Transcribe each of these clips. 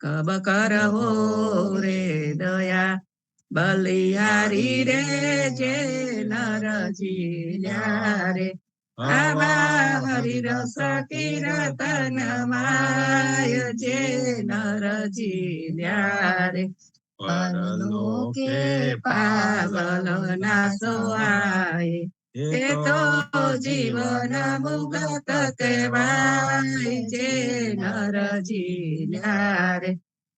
કબ કરહો રે દયા બલિહારી રે જે નર જીલ્યા રે આવા હરિરસ કીર્તન માય જે નર જીલ્યા રે પરલોકે પાગલ ના સોહાય એ તો જીવન મુગત કહેવાય જે નર જીલ્યા રે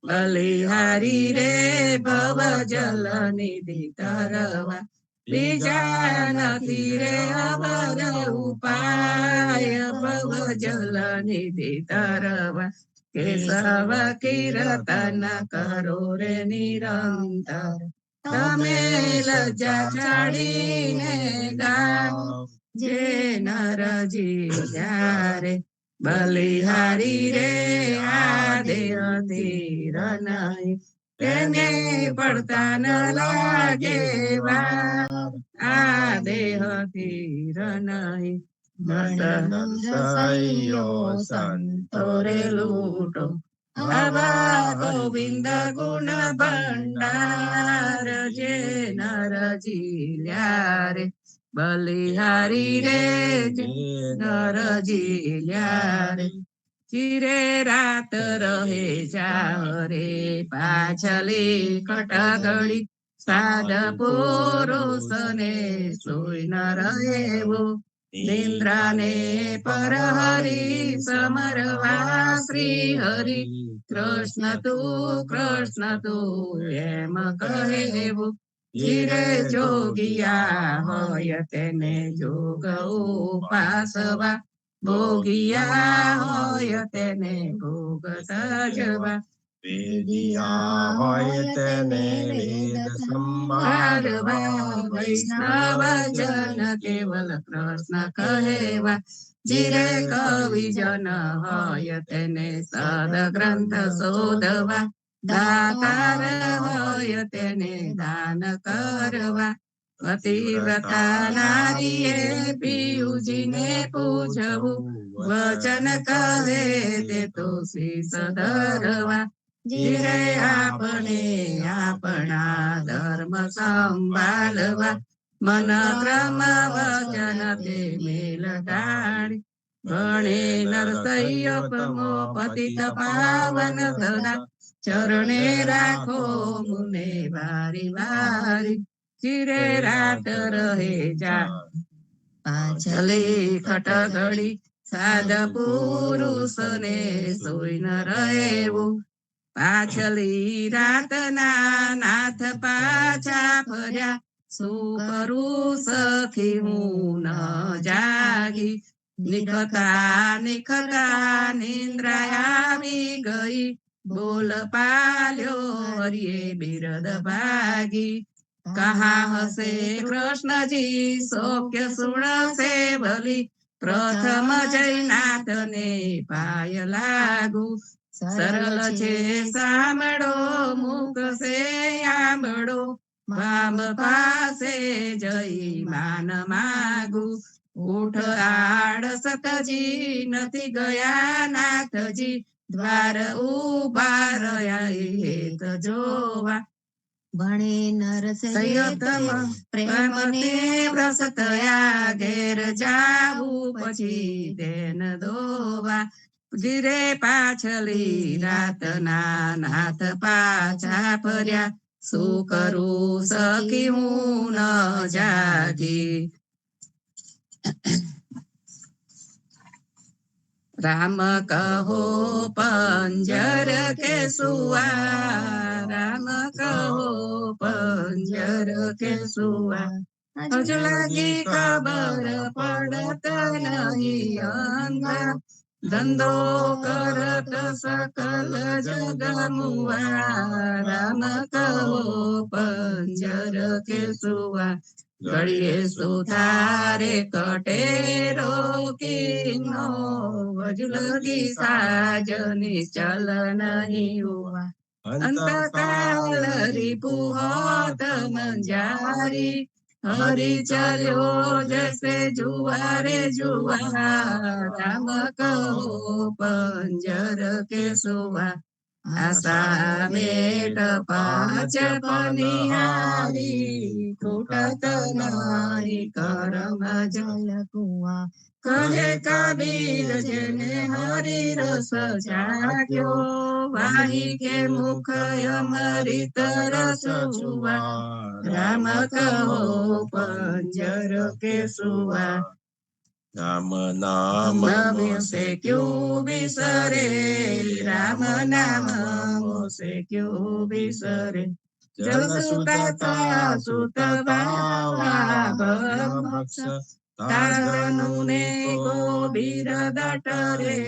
બલિહારી રે ભવ જલ નિધિ તરવા બીજા નથી રે અવર ઉપાય ભવ જલ નિધિ તરવા કેશવ કીર્તન કરો રે નિરંતર તમે લજ્જા છાડીને ગાઓ જે નર જીલ્યા રે બલિહારી રે આ દેહ ધીર નહીં તેને પડતા ન લાગે વાર આ દેહ ધીર નહીં સૈયો સંતો રે લૂટો આવા ગોવિંદ ગુણ ભંડાર જે નર જીલ્યા રે બલિહારી રે જે નર જીલ્યા રે ચિરે રાત રહે જા રે પાછલી કટગડી સાદ પુરુષ ને સોઈ ન રહેવો નિંદ્રાને પર હરી સમરવા શ્રી હરિ કૃષ્ણ તું એમ કહેવું ધીરે જોગિયા હોય તેને જોગ ઉપાસવા ભોગિયા હોય તેને ભોગ સજવા વેદિયા હોય તેને વેદ સંભાળવા વૈષ્ણવ જન કેવલ કૃષ્ણ કહેવા જીરે કવિ જન હોય તેને સદગ્રંથ શોધવા દાતાર હોય તેને દાન કરવા પતિવ્રતા નારીએ પિયુજીને પૂછવું વચન કહે તે તો શીશ ધરવા જીરે આપણે આપણા ધર્મ સંભાળવા મન ક્રમ વચન તે મેલ ડાળી ગણે નરસૈયપમો પતિત પાવન સદા ચરણે રાખો મુને વારી વારી ચિરે રાત રહે જા પાછલી ખટગડી સાદ પુરુષ ને સોઈ ન રહેવું પાછલી રાતના નાથ પાછા ફર્યા શું કરું સખી હું ન જાગી નિખતા નિંદ્રા આવી ગઈ બોલ પાલ્યો હરિએ બિરદ ભાગી કહા હસે કૃષ્ણજી શોક્ય સુણસે ભલી પ્રથમ જયનાથ ને પાય લાગુ સરળ છે સાંભળો મુખ સે આંબળો ભામ પાસે જઈ માન માગુ ઉઠ આડ સતજી નથી ગયા નાથજી દ્વાર ઉભા રહ્યા હેત જોવા ભણે નરસૈયતમ પ્રેમને વ્રસ થયા ઘેર જાવું પછી તેન દોવા ધીરે પાછલી રાતના નાથ પાછા ફર્યા શું કરું સખી હું ન જાગી રામ કહો પંજર કે સુવા રામ કહો પંજર કે સુવા હજુ લાગી ખબર પડત નહીં અંગા ધંધો કરત સકલ જગ મુવા રામ કહો પંજર કે સુવા ઘડીએ સુધારે કટેરો કિનો હજુ લગી સાજની ચલ નહીં હુઆ અંતકાલ રીપુહોત મંજારી હરી ચલ્યો જૈસે જુવારે જુવા રામ કહો પંજર કે સુવા आशा मेट पाच पनिहारी खूटत नाही करम जल कुआ કહે કબીર જેને હરિ રસ ચાખ્યો વાહી કે મુખ અમૃત રસ જુવા રામ કહો પંજર કે સુવા રામ નામ से क्यों बिसरे राम नाम से क्यों बिसरे जल सुता सुत बाबा भक्ष तारनु ने गोबीर दटरे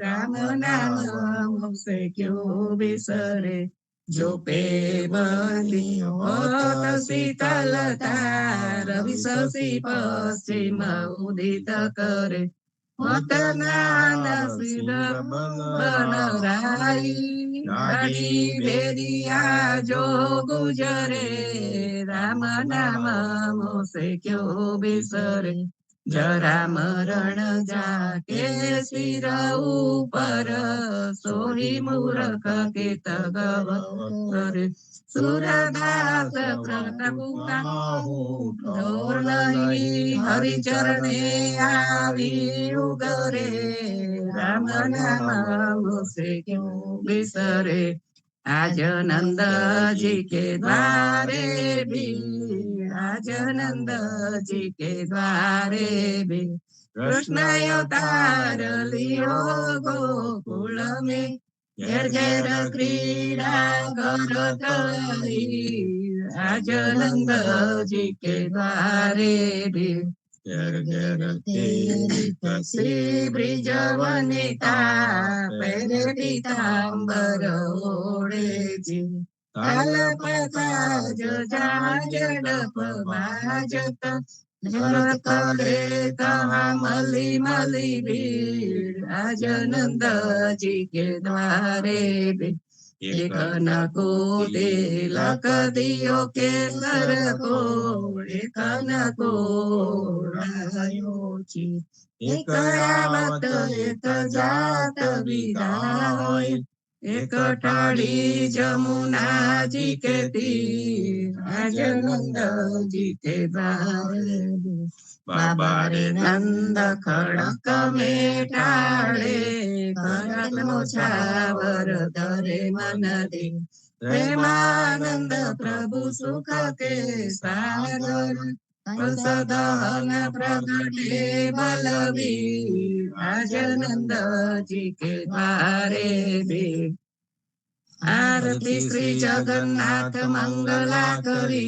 राम नाम से क्यों बिसरे जो पे बंदी होत शीतलता रवि शशि पश्चिम उदित करे मतनान सिर बन राई गाड़ी भेदिया जो गुजरे राम नाम मोसे क्यों बिसरे जरा मरण जाके सिर ऊपर सोही मूर्ख के तगव करे सूरदास प्रतापुका ढोर नहीं हरि चरणे आवी उगरे राम नाम से क्यों बिसरे आज नंद जी के द्वारे भी आज नंद जी के द्वारे भी कृष्ण अवतार लियो गोकुल में घेर घेर क्रीड़ा करत आज नंद जी के द्वारे भी घेर घेर श्री ब्रिज वनिता पेरे पीतांबर ओढ़े जी ताल पताज जाजडप बाजत झलक करे कहाँ मली मली भीड़ आज नंद जी के द्वारे भी एक न कोटे लक दियो के सर को एक न को रायोची एक आवत एक जात विदाय एक टाड़ी जमुना जी के तीर आज नंद जी के द्वारे बाबा रे नंद खड़क में टाड़े खड़क मोछावर धरे मन दे प्रेमानंद प्रभु सुख के सागर सदहन प्रगटे बलवीर आज नंद जी के द्वारे भी आरती श्री जगन्नाथ मंगला करी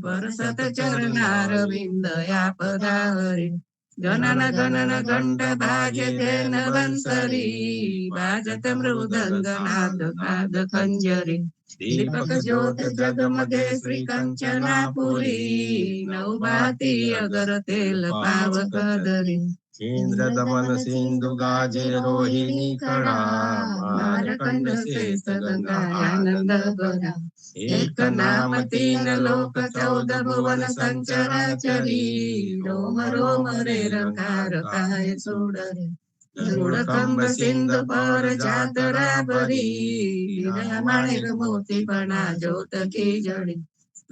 परसत चरणार विंदया पदारी गणन गणन घंट बाजे तेन बंसरी बाजत मृदंग नाद नाद खंजरी दीपक ज्योत जगमगे श्री कंचनापुरी नवभाती अगर तेल पावक दरी इंद्र दमन सिंधु गाजे रोहिणी कड़ा मारकंड से सगंगा आनंद बरा एक नाम तीन लोक 14 भुवन संचराचरी रोम रोम रे रंकार काय सोडरे गरुड कंब सिंधु पर जातरा भरी माणिक मोती पणा ज्योत की जड़ी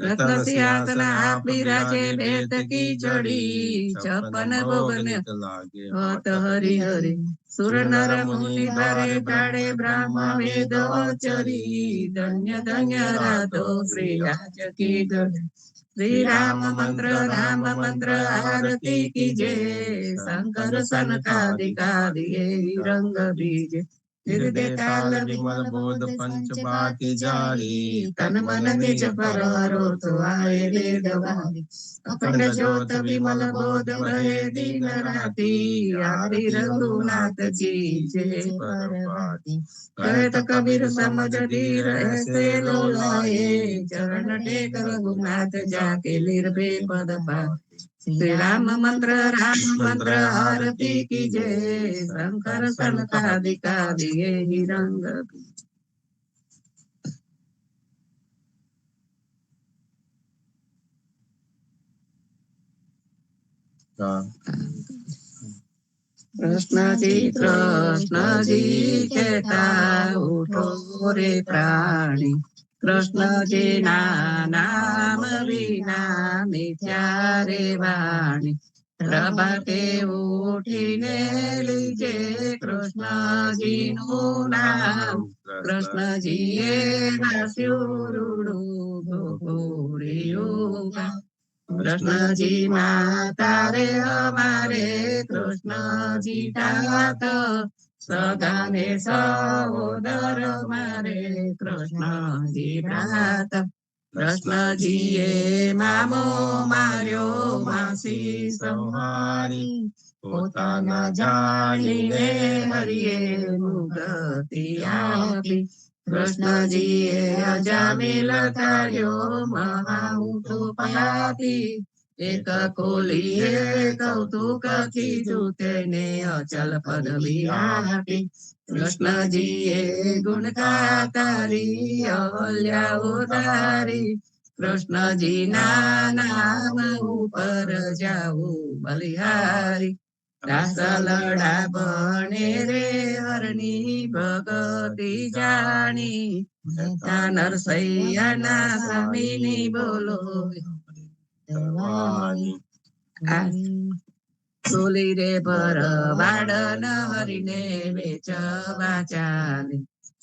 रत्न सिंहासन आप विराजे भेद की जड़ी 56 भुवन लागे होत हरि हरि सुर नर मुनि बारे ताड़े ब्रह्म वेद चरी धन्य धन्य राधो श्री राज की गढ़ श्री राम मंत्र आरती कीजे शंकर सनकादिकादिये रंग बीज हृदय ताल विमल बोध पंच बाती जारी तन मन निज पर हरो तो आए वेद वाणी अखंड ज्योत विमल बोध बहे दिन राती आदि रघुनाथ जी जय परमाती कहत कबीर समझ धीर ऐसे लोलाए चरण टेक रघुनाथ जाके निर्भय पद पाए श्री राम मंत्र आरती की जय शंकर सनकादिकादिये रंग કૃષ્ણજી કહેતા ઉઠો રે પ્રાણી, કૃષ્ણજી ના નામ વિના મિથ્યા રે વાણી. પ્રભાતે ઉઠીને લીજે કૃષ્ણજી નું નામ, કૃષ્ણજીએ વાસ્યું રૂડું ગોકુળિયું ગામ. કૃષ્ણજી માતા રે અમારે કૃષ્ણજી તાત, સગાને સહોદર મારે કૃષ્ણજી ભ્રાત. કૃષ્ણજીએ મામો માર્યો માસી સંહારી, પોતાના જાણીને હરિએ મુક્તિ આપી. કૃષ્ણજીએ અજામિલ તાર્યો મહાઉતો પાપી, એક કોલીએ કૌતુક કીધું તેને અચલ પદવી આપી. કૃષ્ણજીએ ગુણ ગાતારી અહલ્યા ઉતારી, કૃષ્ણજી ના નામ ઉપર જાવું બલિહારી. રાસ લડા બને રે હરની ભગતી જાણી, નરસૈયાના સ્વામીની બોલો ચોલી રે ભરવાડ હરીને વેચવા ચાલે.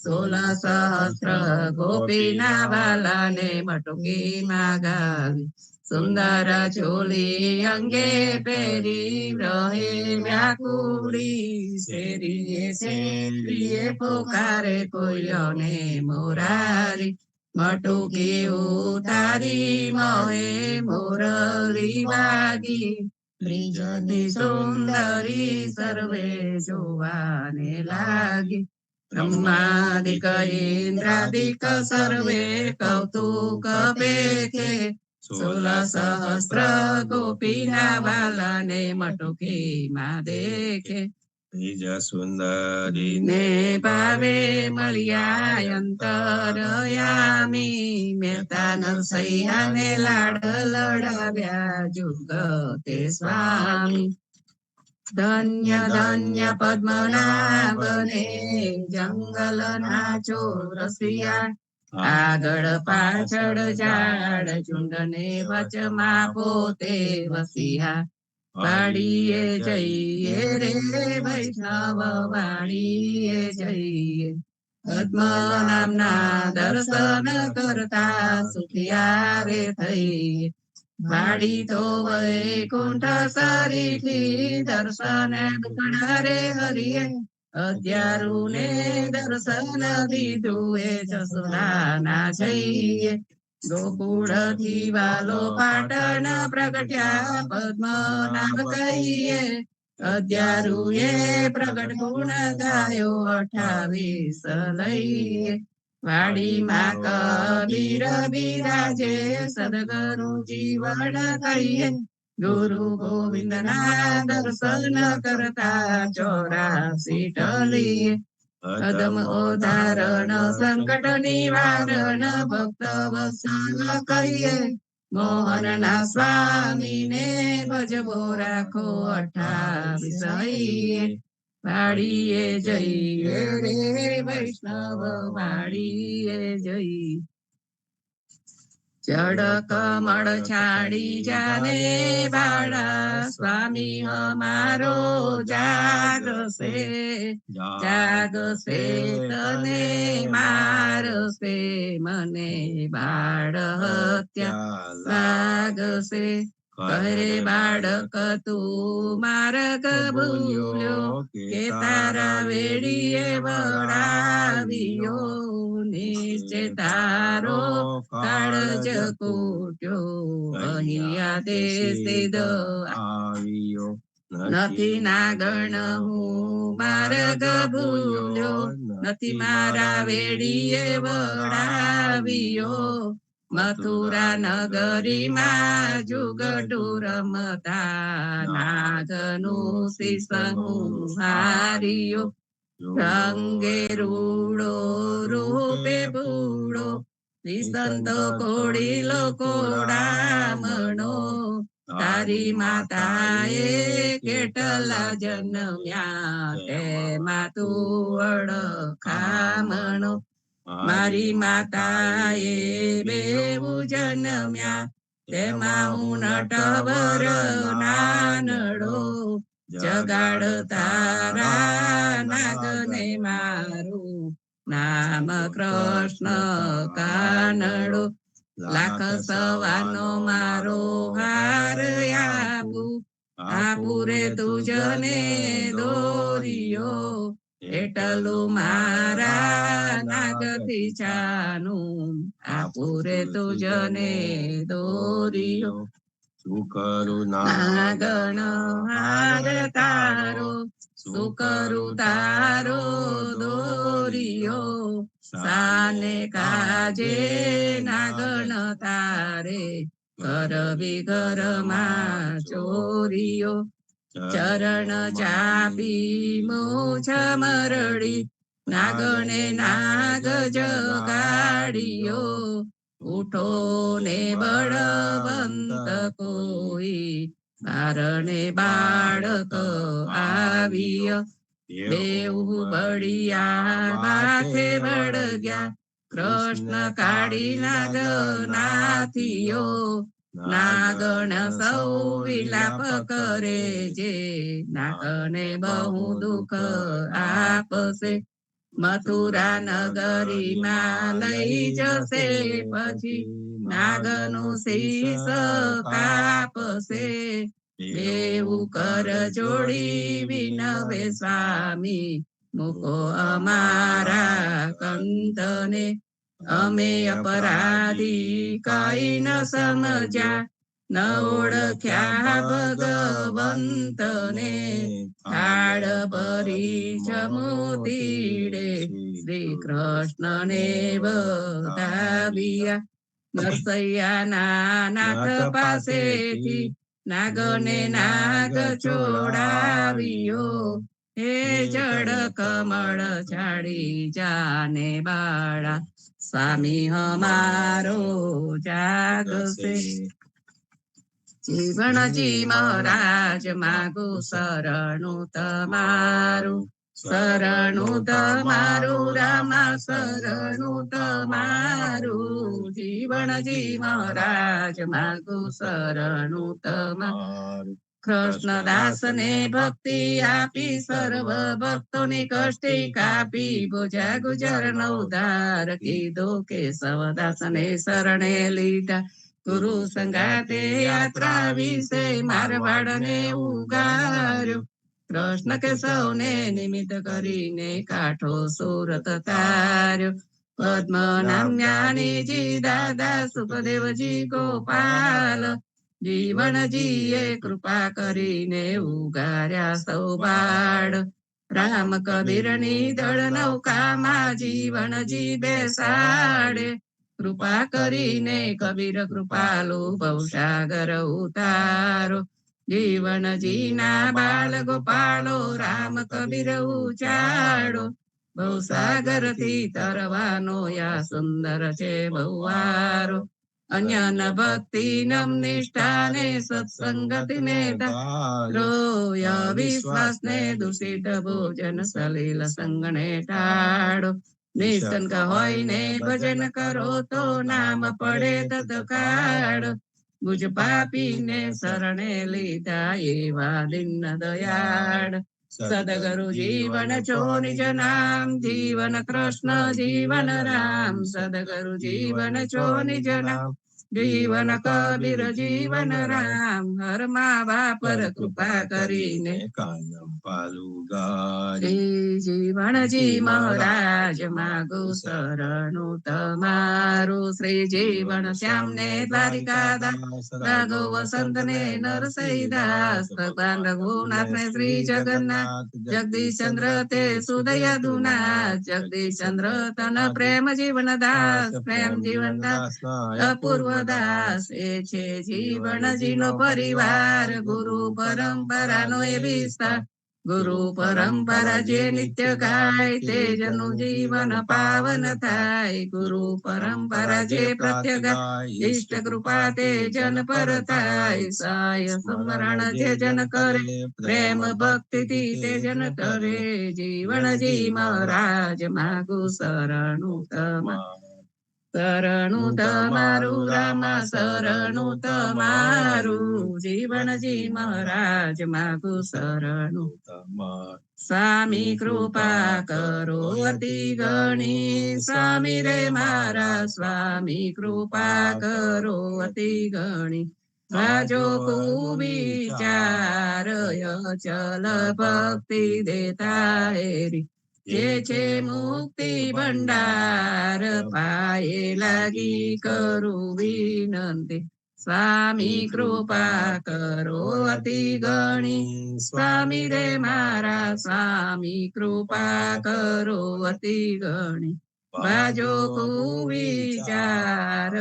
16 સહસ્ત્ર ગોપીના વાલાને મટુકી માગાવી, સુંદર ચોલી અંગે પહેરી રહે વ્યાકુળી. શેરીએ પોકારે કોઈલોને મોરારી, મટુકી ઉતારી મોહે મોરલી વાગી. બ્રિજની સુંદરી સર્વે જોવાને લાગી, બ્રહ્માદિક ઇન્દ્રાદિક સર્વે કૌતુક પેખે. 16 સહસ્ત્ર ગોપીના વાલાને મટુકી માં દેખે. નિજ સુંદરી ને ભાવે મળ્યા અંતરયામી, મહેતા નરસૈયાને લાડ લડાવ્યા જુગતે સ્વામી. ધન્ય ધન્ય પદ્મનાભને જંગલના ચોરસિયા, આગળ પાછળ ઝાડ ઝુંડને વચમાં પોતે વસિયા. વાડીએ જઈએ રે વૈષ્ણવ વાડીએ જઈએ, પદ્મ નામના દર્શન કરતા સુખિયા રે થઈએ. વાડી તો વૈકુંઠ સરીથી દર્શન દુકડા રે હરિએ, અદ્યારુને દર્શન દીધું એ જસોદાના જઈએ. ગોકુળ થી વાલો પાટણ પ્રગટ્યા પદ્મનાભ કહીએ, અદ્યારુએ પ્રગટ ગુણ ગાયો 28 લઈએ. વાડીમાં કબીર બિરાજે સદગુરુ જીવન કહીએ, ગુરુ ગોવિંદના દર્શન કરતા 84 ટલીએ. અદમ ઉદાહરણ સંકટ નિવારણ ભક્ત વત્સલ કહીએ, મોહનના સ્વામીને ભજવો રાખો 28. વાડીએ જઈએ રે વૈષ્ણવ વાડીએ જઈ. જડ કમળ છાડી જાને બાળા, સ્વામી અમારો જાગશે. જાગશે તને મારશે, મને બાળ હત્યા લાગશે. કહે બાળક તું માર્ગ ભૂલ્યો, કે તારા વેડીએ વળાવ્યો. નિશ્ચય તારો કાળજ કૂટ્યો, અહીંયા તે સિદ્ધ આવ્યો. નથી નાગણ હું માર્ગ ભૂલ્યો, નથી મારા વેડીએ વળાવ્યો. મથુરા નગરીમાં જુગડુ રમતા, નાગનું શીશ હું હાર્યો. રંગે રૂડો રૂપે ભૂડો, નિસંતો કોડીલો કોડામણો. તારી માતાએ કેટલા જન્મ્યા તેમાં તું અડખામણો મારી માતાએ બેવું જન્મ્યા તેમાં હું નટવર નાનડો જગાડ તારા નાગને મારું નામ કૃષ્ણ કાનડો લાખ સવાનો મારો હાર આપું રે તુજને દોરિયો એટલું મારા નાગથી છાનું આપું રે તુજને દોરિયો શું કરું નાગણ હાર તારો શું કરું તારો દોરિયો સાને કાજે નાગણ તારે કરવી ઘરમાં ચોરીઓ ચરણ ચાપી મોછ મરડી નાગણે નાગ જગાડીયો ઉઠો ને બળવંત કોઈ મારણે બાળક આવ્યો બેઉ બળિયા માથે વળગ્યા કૃષ્ણ કાઢી નાગ નાથીઓ નાગણ સૌ વિલાપ કરે છે નાગને બહુ દુઃખ આપશે મથુરા નગરીમાં લઈ જશે પછી નાગનું શીશ કાપશે એવું કર જોડી વિનવે સ્વામી મૂકો અમારા કંતને અમે અપરાધી કઈ ન સમજ્યા ન ઓળખ્યા ભગવંતને થાળ ભરી જમોતીડે શ્રી કૃષ્ણને બતાવ્યા નરસૈયાના નાથ પાસેથી નાગને નાગ છોડાવ્યો હે જળ કમળ છાડી જાને બાળા સ્વામી અમારો જાગશે જીવણજી મહારાજ માગુ શરણું તમારું રામા શરણું તમારું જીવણજી મહારાજ માગુ શરણું તમારું કૃષ્ણદાસ ને ભક્તિ આપી સર્વ ભક્તોની કષ્ટી કાપી ભોજા ગુજર નો ઉદ્ધાર કીધો કે સવદાસ ને શરણે લીધા ગુરુ સંગાતે યાત્રા વિશે મારવાડ ને ઉગાર્યો કૃષ્ણ કે સૌને નિમિત્ત કરીને કાઠો સુરત તાર્યો પદ્મ નામ જ્ઞાનીજી દાદા સુખદેવજી ગોપાલ જીવણજીએ કૃપા કરીને ઉગાર્યા સૌ બાળ રામ કબીરની દળ નૌકામાં જીવણજી બેસાડે કૃપા કરીને કબીર કૃપાલુ ભવસાગર ઉતારો જીવણજીના બાળ ગોપાળો રામ કબીર ઉચાડો ભવસાગર થી તરવાનો યા સુંદર છે બહુવારો અન્ય ભક્તિ નમ નિષ્ઠા ને સત્સંગતિ ને ધારો વિશ્વાસ ને દૂષિત ભોજન સલીલ સંગને ટાળો નિષ્કંક હોય ને ભજન કરો તો નામ પડે તત્કાળ ગુજ પાપી ને શરણે લીધા એવા દિન દયાળ સદગુરુ જીવન છો નિજ નામ જીવન કૃષ્ણ જીવન રામ સદગુરુ જીવન છો નિજ નામ જીવન કબીર જીવન રામ હર મા બાપર કૃપા કરીને કાયમ પાલુ ગાય શ્રી જીવણજી મહારાજ માગુ શરણું તમારું શ્રી જીવન શ્યામ ને દ્વારિકાદાસ રાઘવ વસંત ને નરસૈદાસ ભગવાન રઘુનાથ ને શ્રી જગન્નાથ જગદીશ ચંદ્ર તે સુદય દુનાથ જગદીશ ચંદ્ર તન પ્રેમ જીવન દાસ પ્રેમ જીવન દાસ અપૂર્વ દાસ એ છે જીવણજી નો પરિવાર ગુરુ પરંપરા નો એ વિસ્તાર ગુરુ પરંપરા જે નિત્ય ગાય તે જનું જીવન પાવન થાય. ગુરુ પરંપરા જે પ્રત્ય ગાય ઇષ્ટ કૃપા તે જન પર થાય. સાય સ્મરણ જે જન કરે પ્રેમ ભક્તિ થી તે જન કરે. જીવન જી મહારાજ માગુ શરણું શરણું તમારું રામા શરણું તમારું. જીવનજી મહારાજ માગુ શરણું સ્વામી કૃપા કરો અતિ ગણી. સ્વામી રે મારા સ્વામી કૃપા કરો અતિ ગણી. રાજો કુવિચાર ચલ ભક્તિ દેતા હેરી. જે છે મુક્તિ ભંડાર પાયે લાગી કરું વિનંતી. સ્વામી કૃપા કરો અતિ ગણી. સ્વામી રે મારા સ્વામી કૃપા કરો અતિ ગણી. બાજો કુવિચાર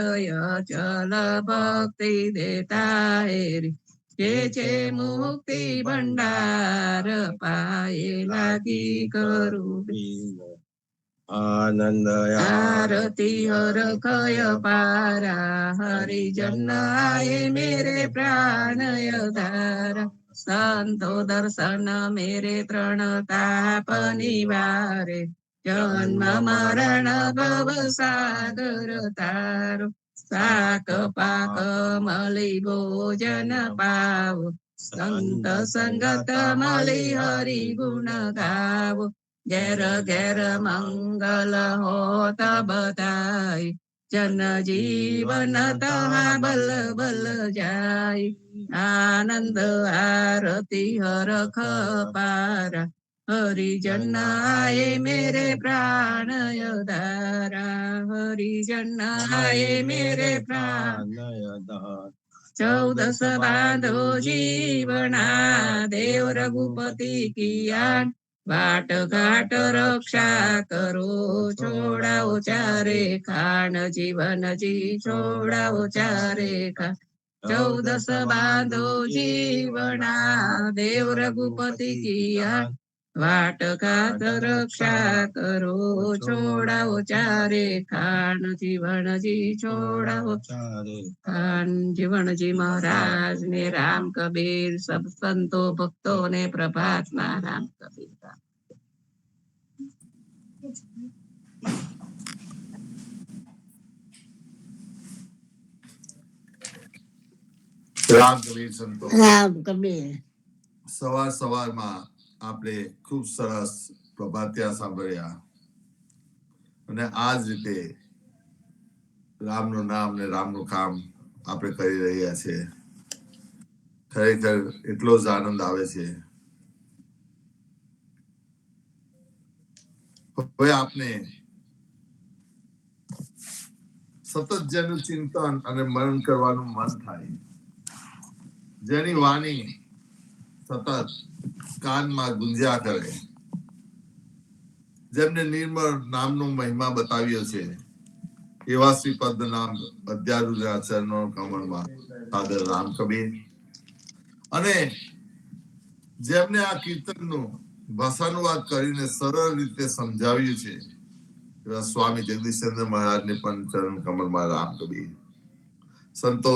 ચલ ભક્તિ દેતા હેરી. જે છે મુક્તિ ભંડાર પાયે લાગી કરું આનંદ આરતી હર કય પારા. હરિજન આયે મેરે પ્રાણય ધારા. સંતો દર્શન મેરે ત્રણ તાપ નિવારે. જન્મ મરણ ભવ સાગર તારો. શાક પાક મળી ભોજન પાવ. સંત સંગત મળી હરિ ગુણ ગાવ. ઘેર ઘેર મંગલ હોત બધાય. જન જીવન તહા બલ બલ જાય. આનંદ આરતી હરખ પારા. હરિજન આયે મેરે પ્રાણય ધારા. હરિજન આયે મેરે પ્રાણ. 14 બાંધો જીવના દેવ રઘુપતિ કિયા. વાટ ઘાટ રક્ષા કરો છોડાવો ચારે ખાન. જીવનજી છોડાવો ચારે ખાન. 14 બાંધો જીવના દેવ રઘુપતિ કિયા. વાટ ઘાટ રક્ષા કરો છોડાવો ચારે ખાન. જીવનજી છોડાવો ખાન. જીવનજી મહારાજ ને રામ કબીર સબ સંતો ભક્તો ને પ્રભાત માં રામ કબીર. રામ કબીર સંતો. રામ કબીર. સવારમાં આપણે ખૂબ સરસ પ્રભાત્યા સાંભળ્યા અને આ જ રીતે રામનું નામ ને રામનું કામ આપણે કરી રહ્યા છે. ખરેખર એટલો જ આનંદ આવે છે. હવે આપને સતત જેનું ચિંતન અને મનન કરવાનું મન થાય. જેની વાણી સતત કાનમાં ગુંજ્યા કરે. જેમને નિર્મળ નામનો મહિમા બતાવ્યો છે એવા શ્રીપદ નામ અધ્યારૂઢ આચરણો કમળમાં ફાધર રામ કબીર અને જેમને આ કીર્તનનું ભાષાનુવાદ કરીને સરળ રીતે સમજાવ્યું છે એવા સ્વામી જગદીશચંદ્ર મહારાજને પણ ચરણ કમળમાં રામ કબીર. સંતો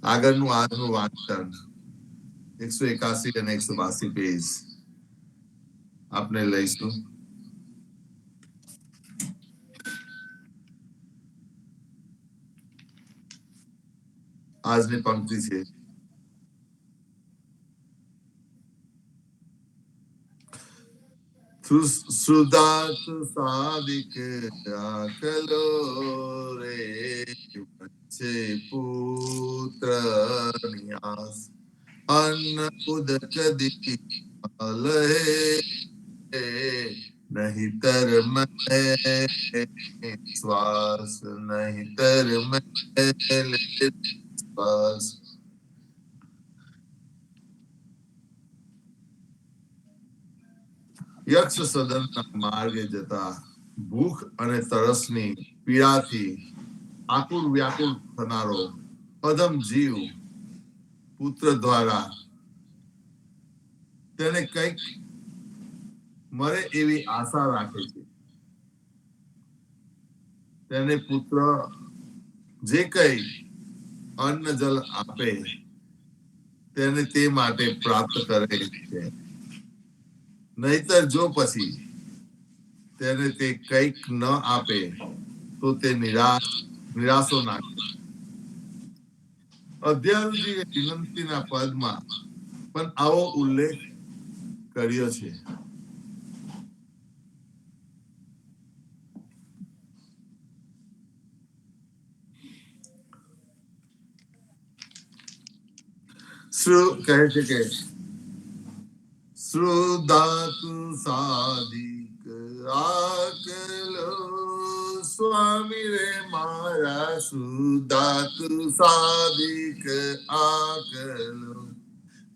આગળનું આજનું વાંચન 181 અને 182 પેજ આપને લઈશું. આજની પંક્તિ છે. સુદાત સાદિક આકલો રે વચ્ચે પુત્ર નિયાસ અન્ન ઉદક દી લહે નહિતર મેં શ્વાસ નહિતર મેં શ્વાસ. યક્ષ સદનના માર્ગે જતા ભૂખ અને તરસની પીડાથી આકુળ વ્યાકુળ થનારો અધમ જીવ પુત્ર દ્વારા તેને કંઈક મળે એવી આશા રાખે છે. તેને પુત્ર જે કઈ અન્ન જલ આપે તેને તે માટે પ્રાપ્ત કરે છે. નહીતર જો પછી તેને તે કંઈક ન આપે તો તે નિરાશો નાખે. અધ્યારુજીએ વિનંતીના પદમાં પણ આવો ઉલ્લેખ કર્યો છે. કહે છે કે શ્રુધાતુ સાધિક આકલો સ્વામી રે મારા શ્રુધાતુ સાધિક આકલો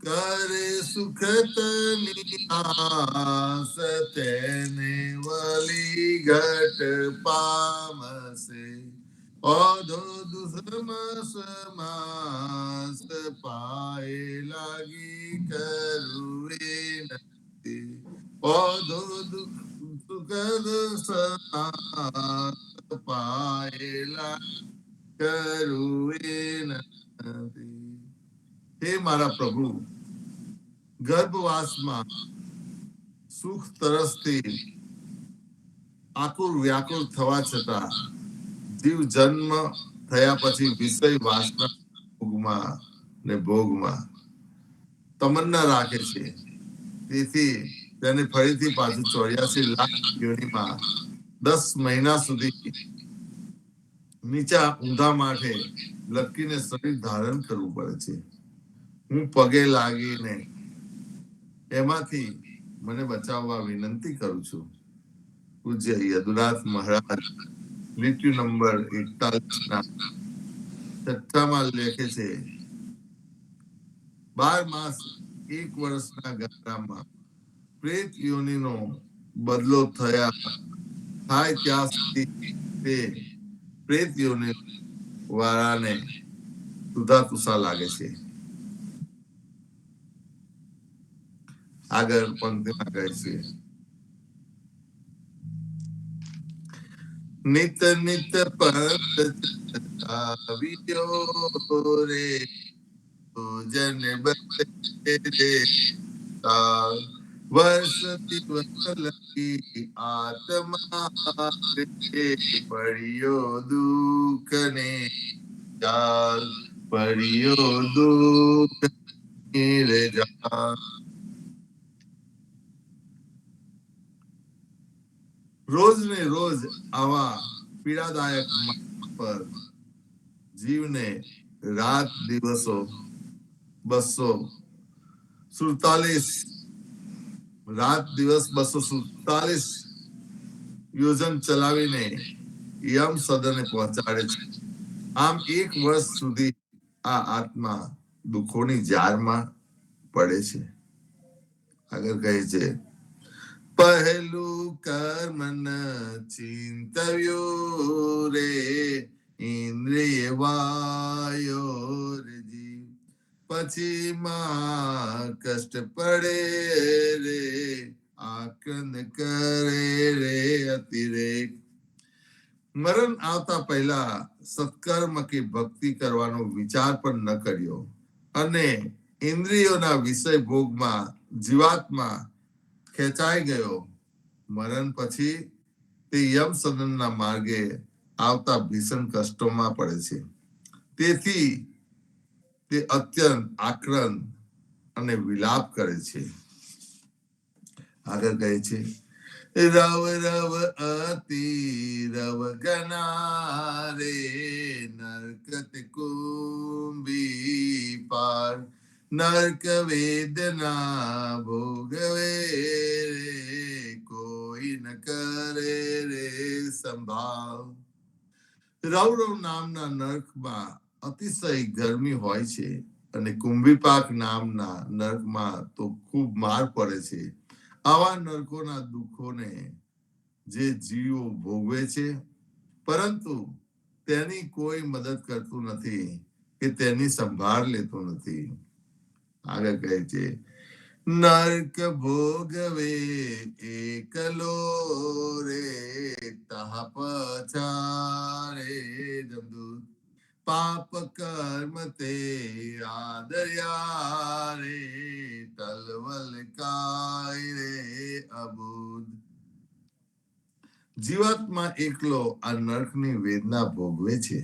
કરે સુખ તની આસ તેને વલી ઘટ પામસે ઓધો દુસમ સમાસ પાએ લાગી કરુએ નથી ઓધો સુખદ સમાસ પાએ લાગી કરુએ નથી. હે મારા પ્રભુ, ગર્ભવાસમાં સુખ તરસથી આકુર વ્યાકુળ થવા છતાં જીવ જન્મ થયા પછી વિષય વાસના ભોગમાં ને ભોગમાં તમન્ના રાખે છે. તેથી તેને ફરીથી પાછું 84 લાખ યોનિમાં 10 મહિના સુધી નીચા ઊંધા માથે લટકીને શરીર ધારણ કરવું પડે છે. હું પગે લાગીને એમાંથી મને બચાવવા વિનંતી કરું છું. પૂજ્ય યદુનાથ મહારાજ લીટી નંબર 41 ના છઠ્ઠામાં લેખે છે, 12 માસ 1 વર્ષના ગાળામાં પ્રેત યોનિનો બદલો થાય ત્યાં સુધી તે પ્રેત યોનિ વાળાને સુધા તુસા લાગે છે. આગળ પંક્તિમાં કહે છે, નિત નિત પંથ આવ્યો રે જન બસે રે વર્ષ દિવસ લગી આત્મા રે પડ્યો દુઃખ ને જાલ પડ્યો દુઃખ રે જાલ. રોજ ને રોજ આવા પીડાદાયક માર્ગ પર જીવને રાત દિવસો 247 રાત દિવસ 247 યોજન ચલાવીને યમ સદને પહોંચાડે છે. આમ 1 વર્ષ સુધી આ આત્મા દુઃખોની જારમાં પડે છે. આગળ કહે છે, પહેલું કર્મ ન ચિંતવ્યો રે ઇન્દ્રિય વાયો રે જીવ પછી માં કષ્ટ પડે રે આક્રંદ કરે રે અતિરેક. મરણ આવતા પહેલા સત્કર્મ કે ભક્તિ કરવાનો વિચાર પણ ન કર્યો અને ઇન્દ્રિયોના વિષય ભોગમાં જીવાત્મા ખેંચાઈ ગયો. મરણ પછી તે યમ સદનના માર્ગે આવતા ભીષણ કષ્ટોમાં પડે છે. તેથી તે અત્યંત આક્રંદ અને વિલાપ કરે છે. આગળ કહે છે, રવ રવ અતિ રવ ગના રે નરકત કુંભી પાર નરક વેદના ભોગવે રે કોઈ ન કરે રે સંભાવ. રવ નામના નરકમાં અતિશય ગરમી હોય છે અને કુંભીપાક નામના નરકમાં તો ખૂબ માર પડે છે. આવા નરકોના દુઃખોને જે જીવો ભોગવે છે પરંતુ તેની કોઈ મદદ કરતું નથી કે તેની સંભાળ લેતું નથી. આગળ કહે છે, નર્ક ભોગવે એકલો રે તહ પછારે જમદૂત પાપ કર્મ તે આદર્યા રે તલવલ કાય રે અબુદ જીવાત્મા એકલો આ નર્કની વેદના ભોગવે છે.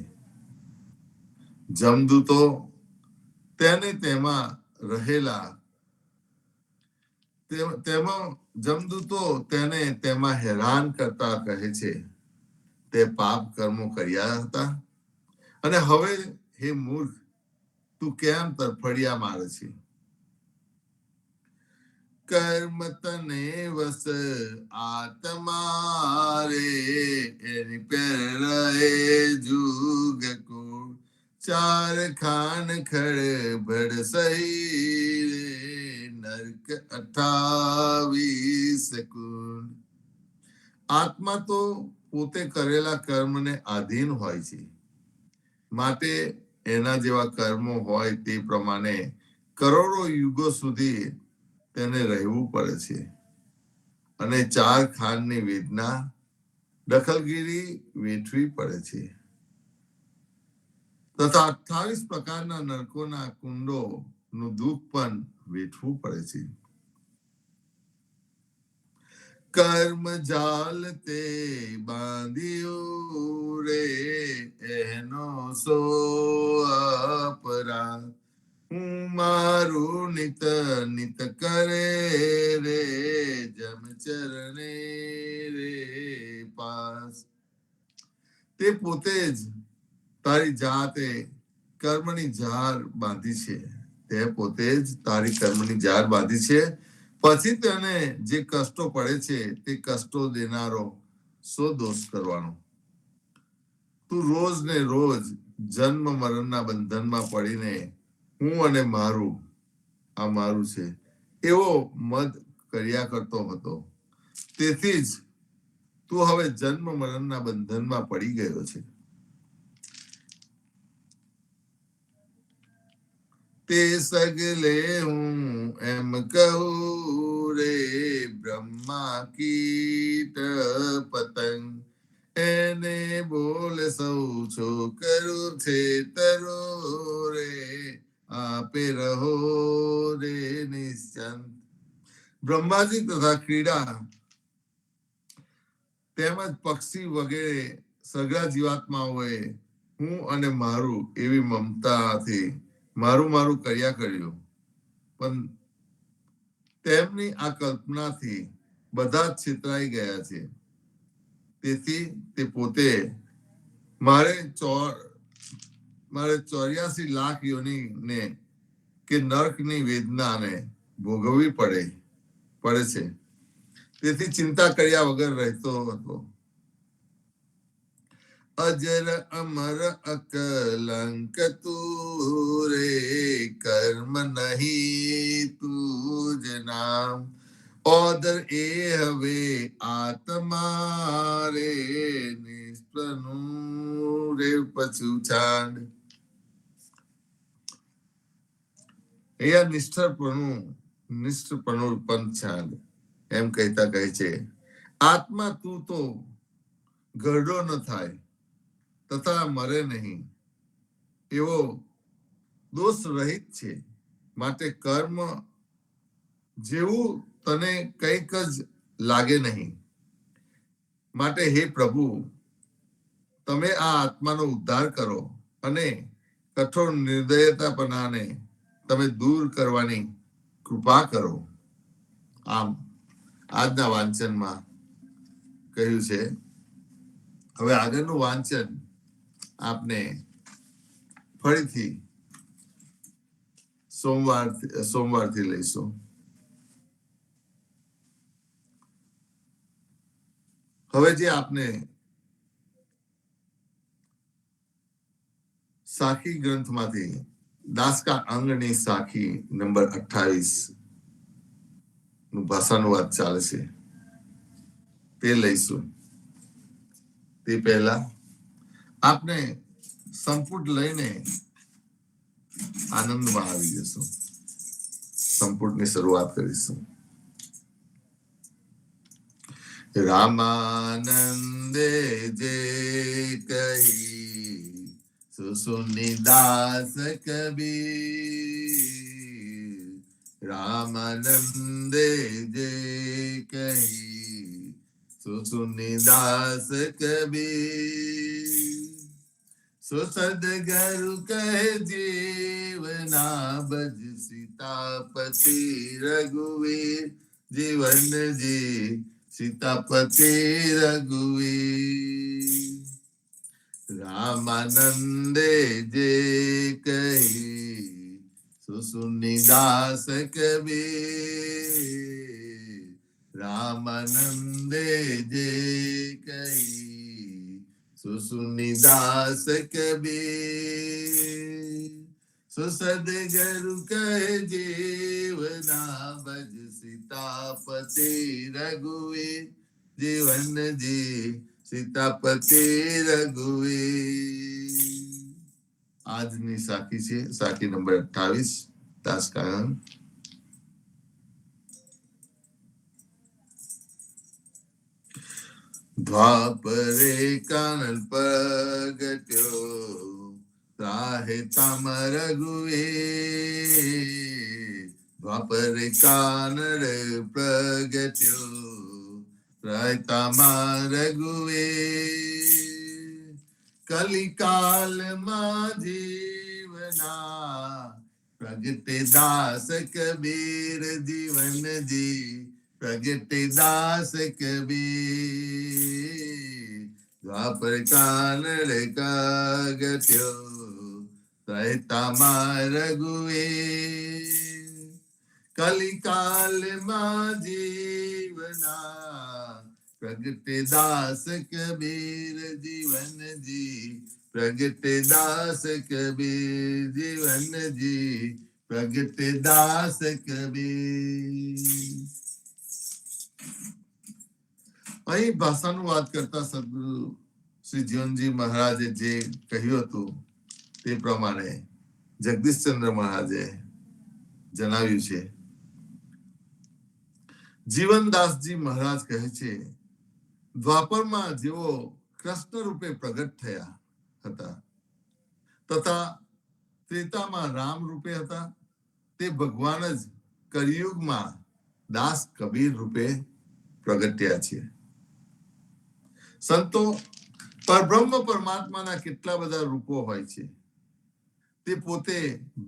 જમદૂતો તેને તેમાં રહેલા તેમાં જમદૂતો તેને તેમાં હેરાન કરતા કહે છે તે પાપ કર્મો કર્યા હતા અને હવે હે મૂર્ખ તું કેમ તરફડિયા મારે છે. કર્મ તને વસ આત્મા રે એની પેર રહે જુગ કુળ ચાર ખાન ખડ ભડ સહી રે નર્ક 28 કુંડ. આત્મા તો પોતે કરેલા કર્મને આધીન હોય છે માટે એના જેવા કર્મો હોય તે પ્રમાણે કરોડો યુગો સુધી તેને રહેવું પડે છે અને 4 ખાનની વેદના દખલગીરી વેઠવી પડે છે તથા 28 પ્રકારના નરકોના કુંડો નું દુઃખ પણ વેઠવું પડે છે. કર્મ જાલ તે બાંધ્યું રે એનો સો અપરાધ હું મારું નિત નિત કરે રે જમ ચરણે રે પાસ. તે પોતે જ તારી જાતે કર્મની જાર બાંધી છે. તે પોતે જ તારી કર્મની જાર બાંધી છે. પછી તેને જે કષ્ટો પડે છે તે કષ્ટો દેનારો સો દોષ કરવાનો. તું રોજ ને રોજ જન્મ મરણના બંધનમાં પડીને હું અને મારું આ મારું છે એવો મદ કર્યા કરતો હતો. તેથી જ તું હવે જન્મ મરણના બંધનમાં પડી ગયો છે. તે સગલે હું એમ કહું રે બ્રહ્મા કીટ પતંગ એને બોલ સૌ છો કરું છે તરો રે આપે રહો રે નિશ્ચંત. બ્રહ્માજી તથા ક્રીડા તેમજ પક્ષી વગેરે સગળા જીવાત્માઓએ હું અને મારું એવી મમતાથી મારું મારું કર્યા કર્યું પણ તેમની આ કલ્પનાથી બધા જ છેતરાઈ ગયા છે. તેથી તે પોતે મારે 84 લાખ યોનિને કે નર્કની વેદનાને ભોગવવી પડે છે. તેથી ચિંતા કર્યા વગર રહેતો હતો. અજર અમર અકલંક તું રે કર્મ નહીં તુજ નામ ઓદર એ હવે આત્મા રે નિષ્પ્રનું રે પછું છાંડ. અહીંયા નિષ્ઠપણું પણ છાંડ એમ કહેતા કહે છે આત્મા તું તો ઘરડો ન થાય તથા મરે નહીં એવો દોષ રહિત છે માટે કર્મ જેવું તને કંઈક જ લાગે નહીં. માટે હે પ્રભુ તમે આ આત્માનો ઉદ્ધાર કરો અને કઠોર નિર્દયતાપણાને તમે દૂર કરવાની કૃપા કરો. આમ આજના વાંચનમાં કહ્યું છે. હવે આગળનું વાંચન આપને ફરીથી સોમવારથી લઈશું. હવે જે આપને સાખી ગ્રંથમાંથી દાસકા અંગની સાખી નંબર 28 નું ભાષાનુવાદ ચાલે છે તે લઈશું. તે પહેલા આપને સંપુટ લઈને આનંદમાં આવી જશું. સંપુટની શરૂઆત કરીશું. રામાનંદે જે કહી સુસુનિદાસ કબીર, રામાનંદે જે કહી સુસુનિદાસ કબીર, સો સદગરુ કહે જીવના બજ સીતાપતિ રઘુવીર, જીવન જી સીતાપતિ રઘુવીર. રામાનંદે જે કહી સુસુનિદાસ કબીર, રામાનંદે જે કહી સુસુનિદાસ કબીર, સો સદગરુ કહે જીવના બજ સીતાપતિ રઘુવીર, જીવન જી સીતાપતિ રઘુવીર. આજની સાખી છે સાખી નંબર 28, દાસકાનન. દ્વાપરે કાનલ પ્રગટ્યો રાહે તામ રઘુવીર, દ્વાપરે કાનલ પ્રગટ્યો રાહે તામ રઘુવીર, કલિકાલમાં જીવના પ્રગટે દાસ કબીર, જીવન જી પ્રગટે દાસ કબીર, દ્વાપર કાનળ કાગટ્યો રહેતા રઘુવીર, કલિકાલમાં જીવના પ્રગટે દાસ કબીર, જીવન જી પ્રગટે દાસ કબીર, જીવન જી પ્રગટે દાસ કબીર. અહીં ભાષાનું વાત કરતા સદગુરુ શ્રી જીવનજી મહારાજે જે કહ્યું હતું તે પ્રમાણે જગદીશચંદ્ર મહારાજે જણાવ્યું છે. જીવનદાસજી મહારાજ કહે છે, દ્વાપરમાં જેઓ કૃષ્ણ રૂપે પ્રગટ થયા હતા તથા ત્રેતામાં રામ રૂપે હતા, તે ભગવાન જ કલિયુગમાં દાસ કબીર રૂપે પ્રગટ્યા છે. સંતો પરબ્રહ્મ પરમાત્માના કેટલા બધા રૂપો હોય છે. તે પોતે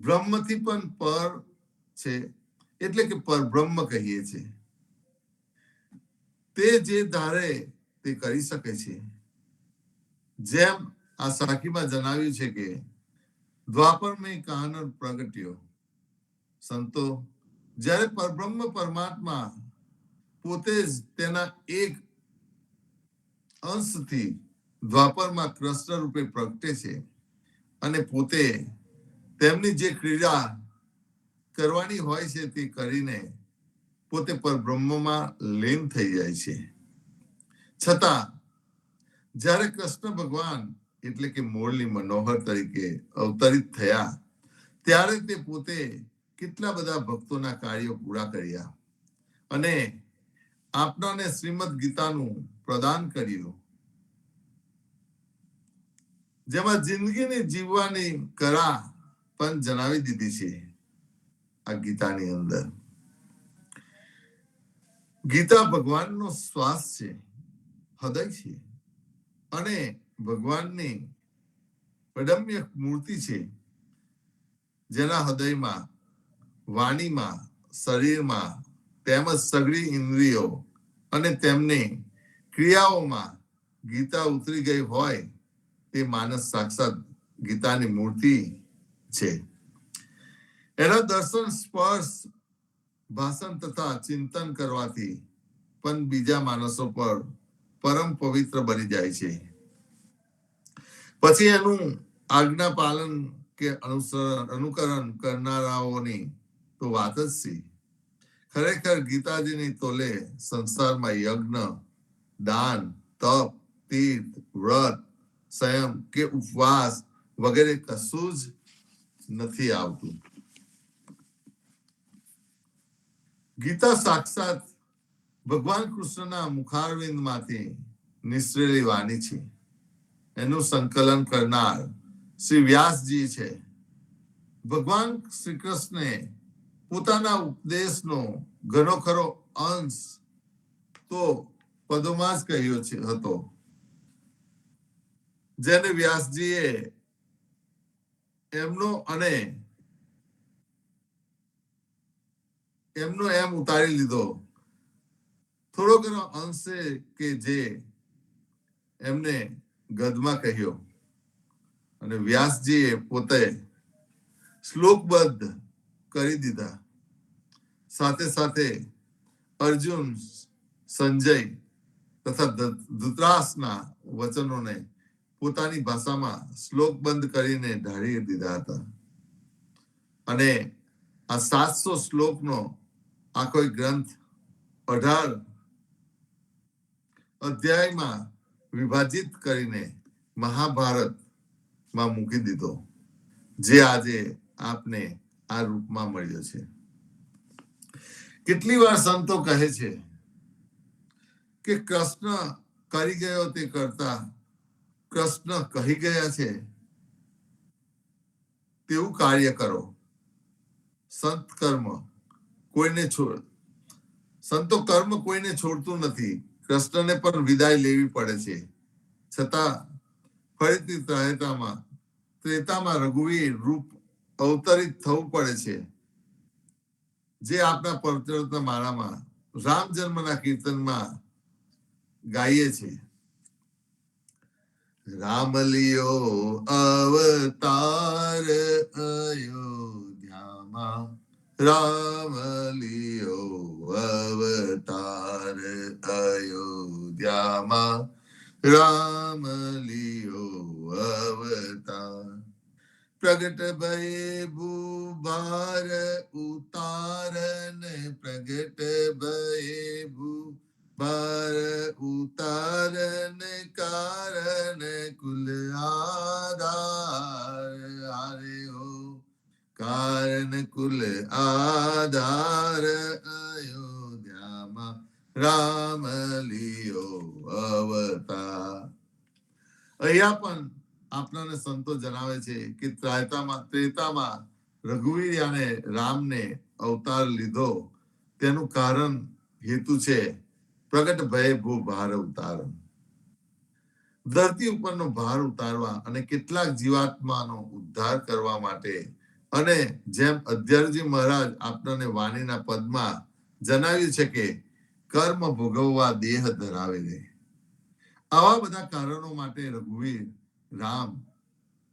બ્રહ્મથી પણ પર છે, એટલે કે પરબ્રહ્મ કહીએ છે. તે જે ધારે તે કરી શકે છે. જેમ આ સાખીમાં જણાવ્યું છે કે દ્વાપરમાં કાનન પ્રગટ્યો. સંતો જ્યારે પરબ્રહ્મ પરમાત્મા પોતે જ તેના એક અંશથી દ્વાપરમાં કૃષ્ણ રૂપે પ્રગટે છે અને પોતે તેમની જે ક્રિયા કરવાની હોય છે તે કરીને પોતે પરબ્રહ્મમાં લીન થઈ જાય છે. છતાં જ્યારે કૃષ્ણ ભગવાન એટલે કે મોરલી મનોહર તરીકે અવતરિત થયા ત્યારે તે પોતે કેટલા બધા ભક્તોના કાર્યો પૂરા કર્યા અને આપણાને શ્રીમદ ગીતાનું પ્રદાન કર્યું, જેમાં જિંદગીને જીવવાની કળા પણ જણાવી દીધી છે. આ ગીતાની અંદર ગીતા ભગવાનનો શ્વાસ છે, હૃદય છે અને ભગવાનની અદમ્ય મૂર્તિ છે, જેના હૃદયમાં, વાણીમાં, શરીરમાં તેમજ સઘળી ઇન્દ્રિયો અને તેમની ક્રિયાઓમાં ગીતા ઉતરી ગઈ હોય તે માનસ સાક્ષાત ગીતાની મૂર્તિ છે. એના દર્શન, સ્પર્શ, ભાષણ તથા ચિંતન કરવાથી પણ બીજા માણસો પર પરમ પવિત્ર બની જાય છે. પછી એનું આજ્ઞા પાલન કે અનુકરણ કરનારાઓની તો વાત જ છે. ખરેખર ગીતાજીની તોલે સંસારમાં યજ્ઞ, દાન, તપ, તીર્થ, વ્રત, સંયમ કે ઉપવાસ વગેરે કશું જ નથી આવતું. ગીતા સાક્ષાત ભગવાન કૃષ્ણના મુખારવિંદમાંથી નિસરેલી વાણી છે. એનું સંકલન કરનાર શ્રી વ્યાસજી છે. ભગવાન શ્રી કૃષ્ણે પોતાના ઉપદેશનો ઘણો ખરો અંશ તો પદોમાં જ કહ્યો હતો, જેને વ્યાસજીએ એમનો એમ ઉતારી લીધો. થોડો ઘણો અંશ છે કે જે એમને ગદમાં કહ્યો અને વ્યાસજીએ પોતે શ્લોકબદ્ધ કરી દીધા. સાથે સાથે અર્જુન, સંજય તથા ધૃતરાષ્ટ્રના વચનોને પોતાની ભાષામાં શ્લોકબદ્ધ કરીને ઢાળી દીધા હતા. અને આ 700 શ્લોકનો આખો ગ્રંથ 18 અધ્યાયમાં વિભાજિત કરીને મહાભારતમાં મૂકી દીધો, જે આજે આપને આ રૂપમાં મળ્યો છે. કેટલી વાર સંતો કહે છે કે કૃષ્ણ કરી ગયો તે કરતા કૃષ્ણ કહી ગયા છે તેવું કાર્ય કરો. સંતો કર્મ કોઈને છોડતું નથી. કૃષ્ણને પણ વિદાય લેવી પડે છે. છતાં ફરીથી ત્રેતામાં રઘુવીર રૂપ અવતરિત થવું પડે છે, જે આપણા પવિત્ર માળામાં રામ જન્મના કીર્તનમાં ગાઈએ છે. રામ લિયો અવતાર અયોધ્યામાં, રામ લિયો અવતાર અયોધ્યામાં, રામ લિયો અવતાર. પ્રગટ ભય ભૂભાર ઉતારન, પ્રગટ ભય ભૂભાર ઉતારન, કારણ કુલ આધાર. હારે હો કારણ કુલ આધાર અયોધ્યામાં, રામ લિયો અવતાર. અહીંયા પણ આપણાને સંતો જણાવે છે કે ત્રેતામાં રઘુવીર અને રામને અવતાર લીધો, તેનું કારણ હેતુ છે પ્રગટ ભય ભૂ ભાર ઉતારણ. ધરતી ઉપરનો ભાર ઉતારવા અને કેટલાક જીવાત્માનો ઉદ્ધાર કરવા માટે. અને જેમ અધ્યર્જી મહારાજ આપણાને વાણીના પદમાં જણાવ્યું છે કે કર્મ ભોગવવા દેહ ધરાવે છે. આવા બધા કારણો માટે રઘુવીર રામ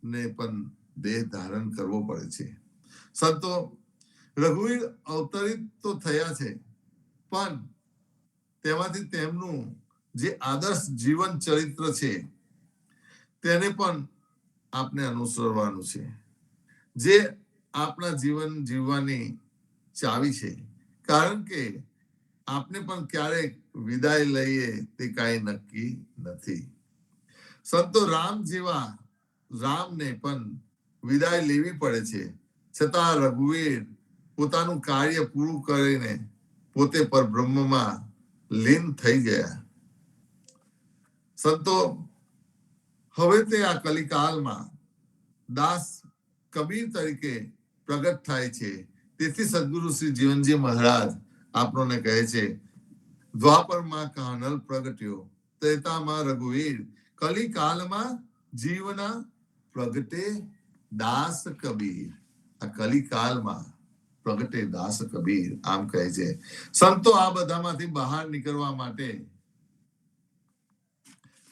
ને પણ દેહ ધારણ કરવો પડે છે. સંતો રઘુવીર અવતરિત તો થયા છે, પણ તેમાંથી તેમનું જે આદર્શ જીવન ચરિત્ર છે તેને પણ આપણે અનુસરવાનું છે, જે આપણા જીવન જીવવાની ચાવી છે. કારણ કે આપણે પણ ક્યારેક વિદાય લઈએ તે કાંઈ નક્કી નથી. સંતો રામને પણ વિદાય લેવી પડે છે, છતાં રઘુવીર પોતાનું કાર્ય પૂરું કરીને પોતે પરબ્રહ્મમાં લીન થઈ ગયા. સંતો હવે તે આ કલિકાલમાં દાસ કબીર તરીકે પ્રગટ થાય છે. તેથી સદગુરુ શ્રી જીવનજી મહારાજ આપણને કહે છે, દ્વાપરમાં કાનલ પ્રગટ્યો, ત્રેતામાં રઘુવીર, કલિકાલમાં જીવના પ્રગટે દાસ કબીર. આ કલિકાલમાં પ્રગટે દાસ કબીર, આમ કહે છે. સંતો આ બધામાંથી બહાર નીકળવા માટે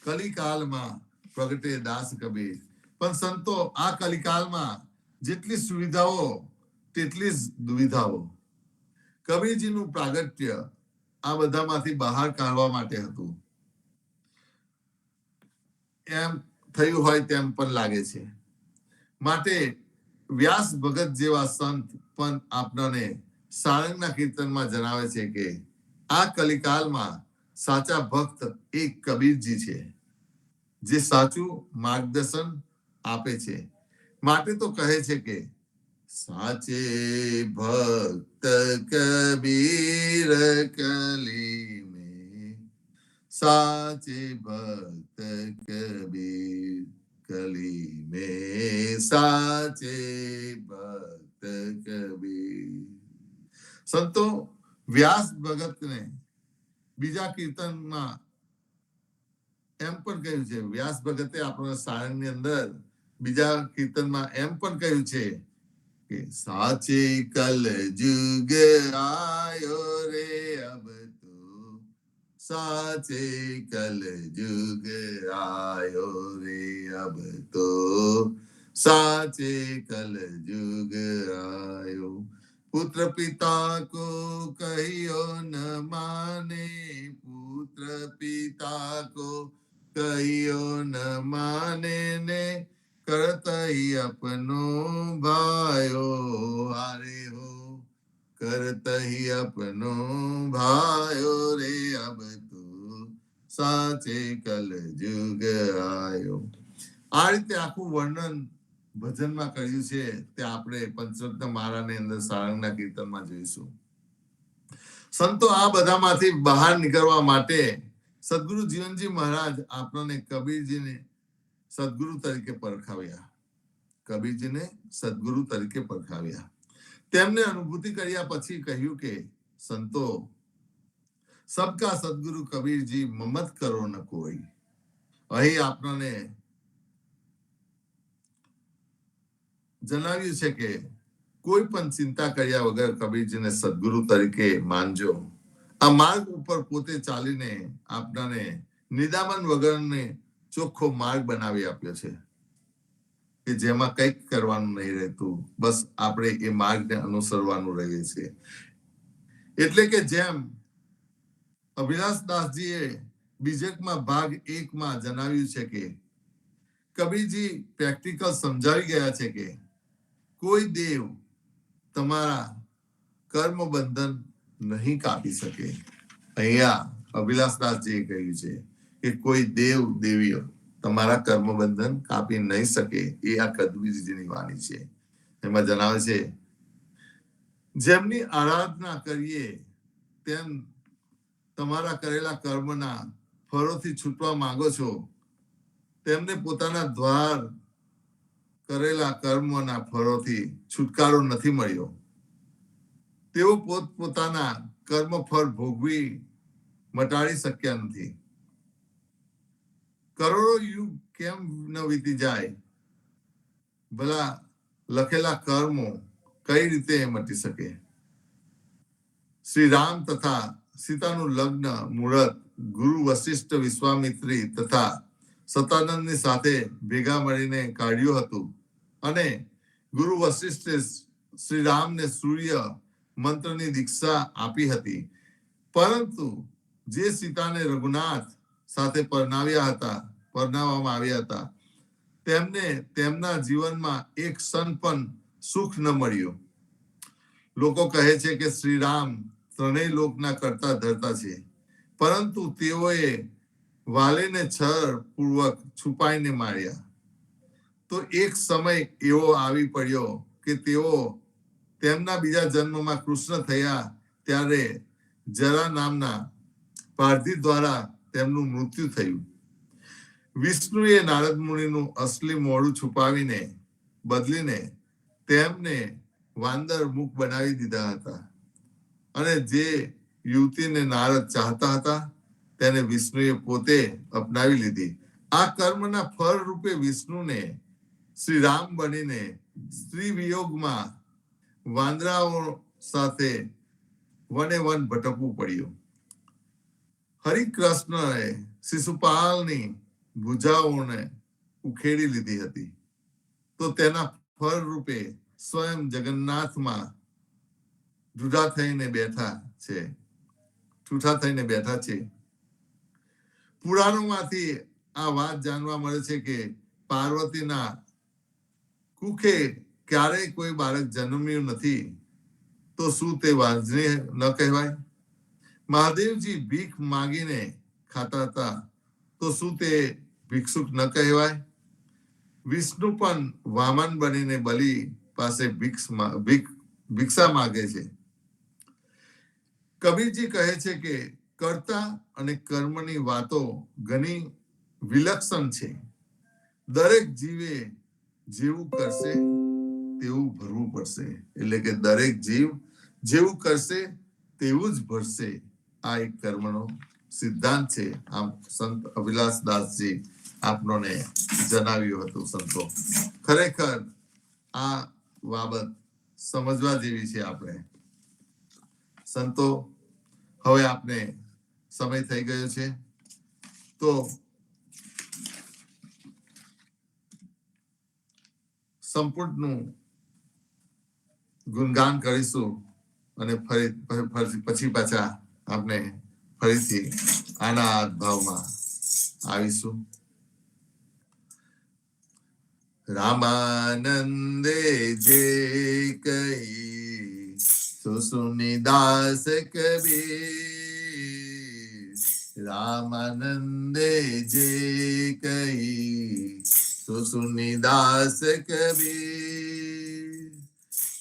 કલિકાલમાં પ્રગટે દાસ કબીર. પણ સંતો આ કલિકાલમાં જેટલી સુવિધાઓ તેટલી જ દુવિધાઓ. કબીરજીનું પ્રાગટ્ય આ બધામાંથી બહાર કાઢવા માટે હતું, એમ થયું હોય તેમ પણ લાગે છે. માટે વ્યાસ ભગત જેવા સંત પણ આપણને સારંગના કીર્તનમાં જણાવે છે કે આ કલિકાલમાં સાચા ભક્ત એક કબીરજી છે, જે સાચું માર્ગદર્શન આપે છે. માટે તો કહે છે કે સાચે ભક્ત कबीर कली में, साचे भक्त कबीर कली में, साचे भक्त कबीर. સંતો વ્યાસ ભગતને બીજા કીર્તનમાં એમ પણ કહ્યું છે, વ્યાસ ભગતે આપણા સારણની અંદર બીજા કીર્તનમાં એમ પણ કહ્યું છે કે સાચે કલ જુગ આયો રે અબ તો, સાચે કલ જુગ આયો રે અબ તો, સાચે કલ જુગ આયો. पुत्र पिता को कहियो न माने, पुत्र पिता को कहियो न माने ने, करत ही अपनो भायो हारे हो, करत ही अपनो भायो रे अब तो, साचे कल जुग आयो. આ રીતે આખું વર્ણન ભજનમાં કર્યું છે તે આપણે પંચરત્ન માળાની અંદર સારંગના કીર્તનમાં જોઈશું. સંતો આ બધામાંથી બહાર નીકળવા માટે સદગુરુ જીવનજી મહારાજ આપણને કબીરજીને સદગુરુ તરીકે પરખાવ્યા. કબીરજીને સદગુરુ તરીકે પરખાવ્યા. તેમને અનુભૂતિ કર્યા પછી કહ્યું કે સંતો, સબકા સદગુરુ કબીરજી મમત કરો ન કોઈ. અહીં આપણને જણાવ્યું છે કે કોઈ પણ ચિંતા કર્યા વગર કબીરજીને સદગુરુ તરીકે માનજો. આ માર્ગ ઉપર પોતે ચાલીને આપણાને નિદામન વગરને ચોખ્ખો માર્ગ બનાવી આપ્યો છે કે જેમાં કંઈક કરવાનું નહીં રહેતું, બસ આપણે એ માર્ગને અનુસરવાનું રહીએ છીએ. એટલે કે જેમ અભિલાષદાસજીએ બીજકમાં ભાગ 1માં જણાવ્યું છે કે કબીરજી પ્રેક્ટિકલ સમજાવી ગયા છે કે કોઈ દેવ તમારા કર્મ બંધન નહીં કાપી શકે. અહીંયા અભિલાષદાસજીએ કહ્યું છે કે કોઈ દેવ દેવીઓ તમારા કર્મ બંધન કાપી નહીં શકે. એ આ કબીરજીની વાણી છે. એમાં જણાવે છે જેમની આરાધના કરીએ તેમ તમારા કરેલા કર્મના ફળોથી છૂટવા માંગો છો, તેમને પોતાના દ્વાર કરેલા કર્મોના ફળોથી છુટકારો નથી મળ્યો. તેઓ પોતાના કર્મ ફળ ભોગવી મટાડી શક્યા નથી. કરોડો યુગ કેમ ન વીતી જાય, ભલા લખેલા કર્મો કઈ રીતે મટી શકે. શ્રી રામ તથા સીતાનું લગ્ન મુહૂર્ત ગુરુ વશિષ્ઠ વિશ્વામિત્રી તથા સતાનંદની સાથે ભેગા મળીને કાઢ્યું હતું અને ગુરુ વશિષ્ઠે શ્રી રામને સૂર્ય મંત્રની દીક્ષા આપી હતી. પરંતુ જે સીતાને રઘુનાથ સાથે પરણાવવામાં આવ્યા હતા તેમને તેમના જીવનમાં એક ક્ષણ પણ સુખ ન મળ્યું. લોકો કહે છે કે શ્રી રામ ત્રણેય લોકના કરતા ધરતા છે, પરંતુ તેઓએ વાલીને છળ પૂર્વક છુપાઈને માર્યા. તો એક સમય એવો આવી પડ્યો કે તેઓ તેમના બીજા જન્મમાં કૃષ્ણ થયા ત્યારે જરા નામના પારધી દ્વારા તેમનું મૃત્યુ થયું. વિષ્ણુએ નારદ મુનિનું અસલી મોઢું છુપાવીને બદલીને તેમને વાંદર મુખ બનાવી દીધા હતા અને જે યુવતીને નારદ ચાહતા હતા તેને વિષ્ણુએ પોતે અપનાવી લીધી. આ કર્મના ફળ રૂપે વિષ્ણુને શ્રી રામ બનીને સ્ત્રી વિયોગમાં વાંદરાઓ સાથે વને વન ભટકવું પડ્યું. હરિકૃષ્ણએ શિશુપાલની ભુજાઓને ઉખેડી લીધી હતી, તો તેના ફળ રૂપે સ્વયં જગન્નાથમાં ઠૂઠા થઈને બેઠા છે. પુરાણોમાંથી આ વાત જાણવા મળે છે કે પાર્વતીના કુખે ક્યારેય કોઈ બાળક જન્મ્યું નથી, તો શું તે વાંજણી ન કહેવાય? મહાદેવજી ભીખ માંગીને ખાતા હતા, તો શું તે ભિક્ષુક ન કહેવાય? વિષ્ણુ પણ વામન બનીને બલિ પાસે ભિક્ષા માગે છે, કબીરજી કહે છે કે કર્તા અને કર્મની વાતો ઘણી વિલક્ષણ છે. દરેક જીવે જેવું કરશે તેવું ભરવું પડશે. એટલે કે દરેક જીવ જેવું કરશે તેવું જ ભરશે. આ એક કર્મનો સિદ્ધાંત છે. આમ સંત અભિલાષદાસજી આપનોને જણાવ્યું હતું. સંતો ખરેખર આ બાબત સમજવા જેવી છે. આપણે સંતો હવે આપને સમય થઈ ગયો છે તો સંપૂર્ણનું ગુણગાન કરીશું અને પછી પાછા આપણે ફરીથી આના ભાવમાં આવીશું. રામાનંદે જે કહી સુસુનિદાસ કબીર. રામાનંદે જે કહી સુસુનિદાસ કબીર.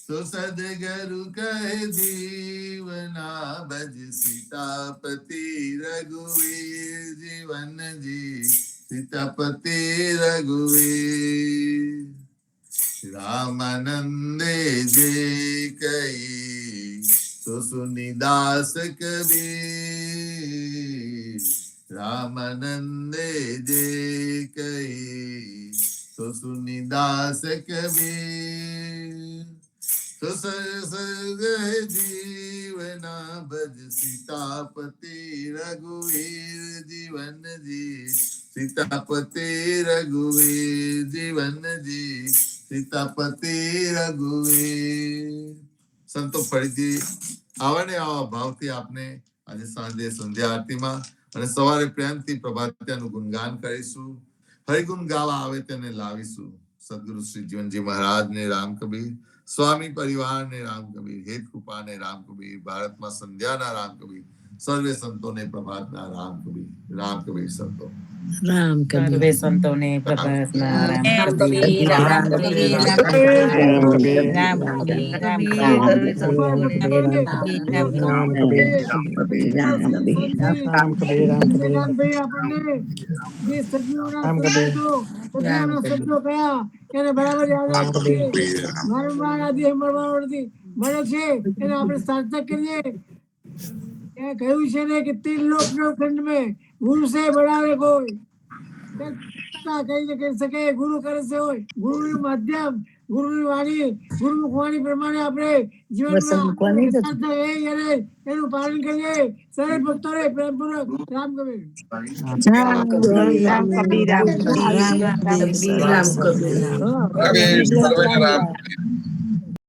તો સદગરુ કહે જીવના ભજ સીતાપતિ રઘુવીર. જીવનજી સીતાપતિ રઘુવીર. રામાનંદે જે કહી સુસુનિદાસ કબીર. રામાનંદે જે કહી સુસુનિદાસ કબીર. તો જીવના ભજ સીતાપતિ રઘુવીર. જીવનજી સીતાપતિ રઘુવીર. જીવનજી સીતાપતિ રઘુવીર. સંતો ફરીથી આવા ને આવા ભાવથી આપને આજે સાંજે સંધ્યા આરતીમાં અને સવારે પ્રેમથી પ્રભાત્યાનું ગુણગાન કરીશું. હરિગુણ ગાવા આવે તેને લાવીશું. સદગુરુ શ્રી જીવનજી મહારાજ ને રામ કબીર, સ્વામી પરિવાર ને રામ કબીર, હેત કૃપા ને રામ કબીર, ભારતમાં સંધ્યાના રામ કબીર, સર્વે સંતોને પ્રભાતના રામ કબીર. રામ કબીર સંતો. રામ સર્વે સંતોને પ્રભાતના રામ કબીર. રામ કબીર, રામ કબીર, રામ કબીર, રામ કબીર, રામ રામ કબીર, કબીર, રામ કબીર, રામ કબીર. ભાઈ આપણને જે સજીવોના રામ કબીર. સજીવોના શબ્દો કયા એને બરાબર યાદ રામ કબીર. મારા દેહ મળવાનો નથી, મળે છે એને આપણે સાર્થક કરીએ. ત્યાં કહ્યું છે ને કે 3 लोक खंड में गुरु से बड़ा रे कोई કહી શકે. ગુરુ કરે છે હોય ગુરુનું માધ્યમ, ગુરુની વાણી, ગુરુમુખ વાણી પ્રમાણે આપણે જીવનમાં એનું પાલન કરીએ. સર્વે ભક્તોને પ્રેમપૂર્વક રામ કબીર. રામ કબીર, રામ કબીર, રામ કબીર, રામ કબીર, રામ કબીર.